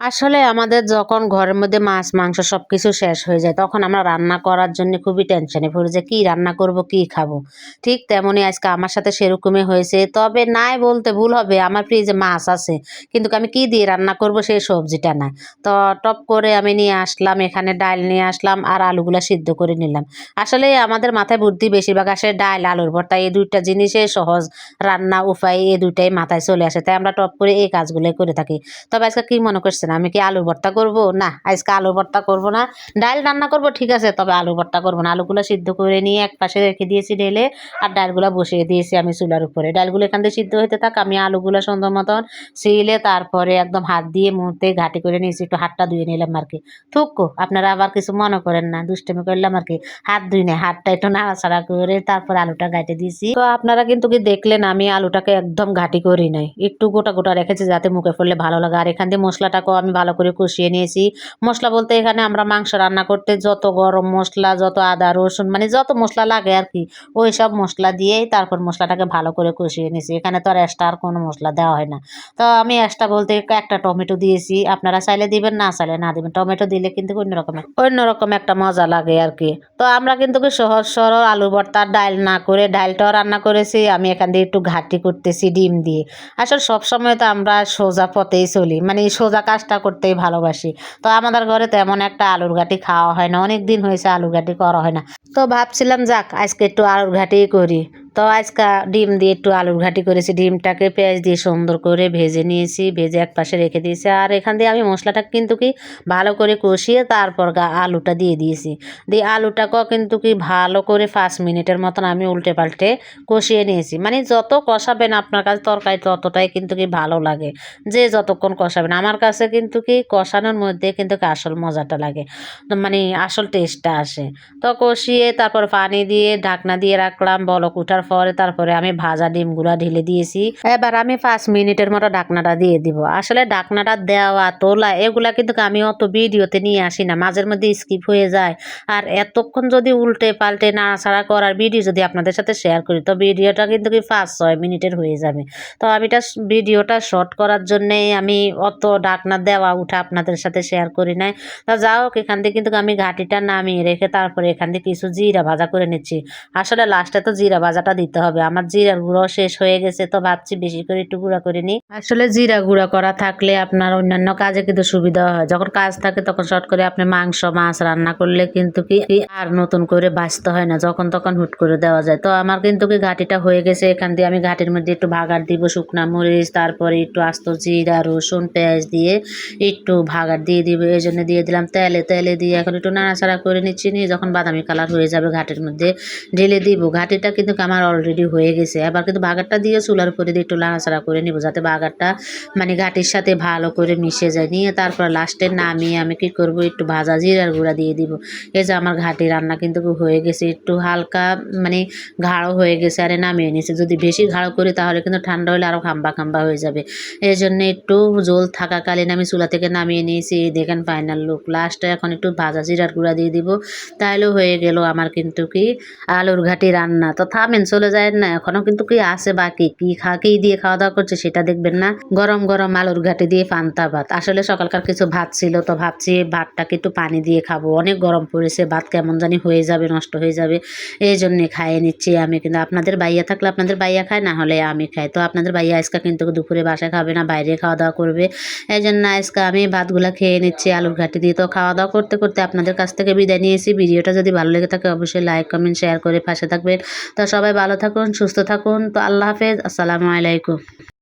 আসলে আমাদের যখন ঘরের মধ্যে মাছ, মাংস সবকিছু শেষ হয়ে যায়, তখন আমরা রান্না করার জন্য খুবই টেনশনে পড়ি যে কি রান্না করব, কি খাবো? ঠিক তেমনই আজকে আমার সাথে সেরকমই হয়েছে। তবে নাই বলতে ভুল হবে, আমার ফ্রিজে মাছ আছে। কিন্তু আমি কি দিয়ে রান্না করব সেই সবজিটা নাই। তো টপ করে আমি নিয়ে আসলাম, এখানে ডাল নিয়ে আসলাম আর আলুগুলা সিদ্ধ করে নিলাম। আসলে আমাদের মাথায় বুদ্ধি বেশিরভাগ আসে ডাল, আলুর ভর্তা এই ২ টা জিনিসে সহজ রান্না উপায় এই ২ টাই মাথায় চলে আসে। তাই আমরা টপ করে এই কাজগুলাই করে থাকি। তবে আজকে কি মনে করছেন আমি কি আলুর ভর্তা করব? না, আজকে আলুর ভর্তা করব না। ডাল রান্না করব ঠিক আছে, তবে আলু ভর্তা করব না। আলুগুলো সিদ্ধ করে নিয়ে একপাশে রেখে দিয়েছি ঢেলে, আর ডালগুলা বসিয়ে দিয়েছি আমি চুলার উপরে। ডালগুলো এখান থেকে সিদ্ধ হইতে থাক, আমি আলুগুলা সুন্দর মতন ছিলে তারপরে একদম হাত দিয়ে মুড়তে ঘাঁটি করে নিয়েছি। একটু হাতটা ধুয়ে নিলাম আরকি। থুকু আপনারা আবার কিছু মনে করেন না, দুষ্টামি করলাম আরকি। হাত ধুই নাই, হাতটা একটু নাড়াচাড়া করে তারপর আলুটা ঘাঁটে দিয়েছি। তো আপনারা কিন্তু কি দেখলেন আমি আলুটাকে একদম ঘাঁটি করি নাই। একটু গোটা, গোটা রেখেছি যাতে মুখে পড়লে ভালো লাগে। আর এখান দিয়ে মসলাটাকেও আমি ভালো করে কষিয়ে নিয়েছি। মসলা বলতে এখানে আমরা মাংস রান্না করতে যত গরম মসলা, যত আদা, রসুন মানে যত মসলা লাগে আরকি, ওইসব মসলা দিয়েই তারপর মসলাটাকে ভালো করে কষিয়ে নিয়েছি। এখানে তো আর এক্সট্রা আর কোনো মসলা দেওয়া হয় না। তো আমি এক্সট্রা বলতে একটা টমেটো দিয়েছি। আপনারা চাইলে দিবেন, না চাইলে না দিবেন। টমেটো দিলে কিন্তু অন্যরকম একটা মজা লাগে আরকি। তো আমরা কিন্তু কি সহজ সরল আলু ভর্তা ডাল না করে ডালটাও রান্না করেছি। আমি এখান দিয়ে একটু ঘাঁটি করতেছি ডিম দিয়ে। আসলে সবসময় তো আমরা সোজা পথেই চলি। মানে সোজা কাজটা করতেই ভালোবাসি। তো আমাদের ঘরে তেমন একটা আলুর ঘাঁটি খাওয়া হয় না। অনেক দিন হয়েছে আলুর ঘাঁটি করা হয় না। তো ভাবছিলাম যাক আজকে একটু আলুর ঘাঁটিই করি। তো আজকে ডিম দিয়ে একটু আলুর ঘাঁটি করেছি। ডিমটাকে পেঁয়াজ দিয়ে সুন্দর করে ভেজে নিয়েছি। ভেজে একপাশে রেখে দিয়েছি। আর এখান দিয়ে আমি মসলাটা কিন্তু কি ভালো করে কষিয়ে তারপর আলুটা দিয়ে দিয়েছি। দিয়ে আলুটাকেও কিন্তু কি ভালো করে ৫ মিনিটের মতন আমি উল্টে পাল্টে কষিয়ে নিয়েছি। মানে যত কষাবেন আপনার কাছে তরকারি ততটাই কিন্তু কি ভালো লাগে। যে যতক্ষণ কষাবেন। আমার কাছে কিন্তু কি কষানোর মধ্যে কিন্তু কি আসল মজাটা লাগে। তো মানে আসল টেস্টটা আসে। তো কষিয়ে তারপর পানি দিয়ে ঢাকনা দিয়ে রাখলাম। বলক উঠার পরে তারপরে আমি ভাজা ডিমগুলা ঢেলে দিয়েছি। এবার আমি ৫ মিনিটের মতো ঢাকনাটা দিয়ে দিব। আসলে ঢাকনাটা দেওয়া তোলা এগুলা কিন্তু আমি অত ভিডিওতে নিয়ে আসি না। মাঝের মধ্যে স্কিপ হয়ে যায়। আর এতক্ষণ যদি উল্টে পাল্টে নাড়াচাড়া করার ভিডিও যদি আপনাদের সাথে শেয়ার করি তো ভিডিওটা কিন্তু কি ৫-৬ মিনিটের হয়ে যাবে। তো আমি ভিডিওটা শর্ট করার জন্যেই আমি অত ঢাকনা দেওয়া উঠা আপনাদের সাথে শেয়ার করি নাই। তা যা হোক এখান থেকে কিন্তু আমি ঘাঁটিটা নামিয়ে রেখে তারপরে এখান থেকে কিছু জিরা ভাজা করে নিচ্ছি। আসলে লাস্টে তো জিরা ভাজাটা দিতে হবে। আমার জিরার গুঁড়ো শেষ হয়ে গেছে, তো ভাবছি বেশি করে একটু গুঁড়া করে নিই। আসলে জিরা গুঁড়া করা থাকলে আপনার অন্যান্য কাজে কিন্তু সুবিধা হয়। যখন কাজ থাকে তখন শর্ট করে আপনি মাংস মাছ রান্না করলে কিন্তু কি আর নতুন করে বাছতে হয় না, যখন তখন হুট করে দেওয়া যায়। তো আমার কিন্তু কি ঘাঁটিটা হয়ে গেছে। এখান দিয়ে আমি ঘাঁটির মধ্যে একটু ভাগার দিব শুকনা মরিচ, তারপরে একটু আস্ত জিরা রসুন পেঁয়াজ দিয়ে একটু ভাগার দিয়ে দিব। এই জন্য দিয়ে দিলাম তেলে দিয়ে এখন একটু নাড়াচাড়া করে নিচ্ছি। নিয়ে যখন বাদামি কালার হয়ে যাবে ঘাটির মধ্যে ঢেলে দিব। ঘাটিটা কিন্তু আমার অলরেডি হয়ে গেছে। এবার কিন্তু বাগারটা দিয়ে চুলার উপরে দিয়ে একটু নাড়াচাড়া করে নিব যাতে বাগারটা মানে ঘাটির সাথে ভালো করে মিশে যায়। নিয়ে তারপর লাস্টে নামিয়ে আমি কি করব একটু ভাজা জিরার গুঁড়া দিয়ে দিব। এই যে আমার ঘাটি রান্না কিন্তু হয়ে গেছে। একটু হালকা মানে গাঢ় হয়ে গেছে আরে নামিয়ে নিয়েছে। যদি বেশি গাঢ় করি তাহলে কিন্তু ঠান্ডা হলে আরও খাম্বা খাম্বা হয়ে যাবে। এই জন্য একটু জল থাকাকালীন আমি চুলা থেকে নামিয়ে নিয়েছি। দেখেন ফাইনাল লুক। লাস্টে এখন একটু ভাজা জিরার গুঁড়া দিয়ে দিব। তাহলেও হয়ে গেল আমার কিন্তু কি আলুর ঘাটি রান্না। তো থামেন চলে যায় না, এখনো কিন্তু কি আছে বাকি। কি দিয়ে খাওয়া দাওয়া করছে সেটা দেখবেন না। গরম গরম আলুর ঘাটি দিয়ে পান্তা ভাত। আসলে সকালকার কিছু ভাত ছিল, তো ভাবছি ভাতটাকে একটু পানি দিয়ে খাবো। অনেক গরম পড়েছে, ভাত কেমন জানি হয়ে যাবে, নষ্ট হয়ে যাবে। এই জন্যে খাইয়ে নিচ্ছি আমি। কিন্তু আপনাদের বাইয়া থাকলে আপনাদের বাইয়া খায়, না হলে আমি খাই। তো আপনাদের বাইয়া আজকে কিন্তু দুপুরে বাসায় খাবে না, বাইরে খাওয়া দাওয়া করবে। এই জন্য আজকে আমি ভাতগুলা খেয়ে নিচ্ছি আলুর ঘাটি দিয়ে। তো খাওয়া দাওয়া করতে করতে আপনাদের কাছ থেকে বিদায় নিয়েছি। ভিডিওটা যদি ভালো লেগে থাকে অবশ্যই লাইক কমেন্ট শেয়ার করে পাশে থাকবেন। তো সবাই ভালো থাকুন, সুস্থ থাকুন। তো আল্লাহ হাফেজ, আসসালামু আলাইকুম।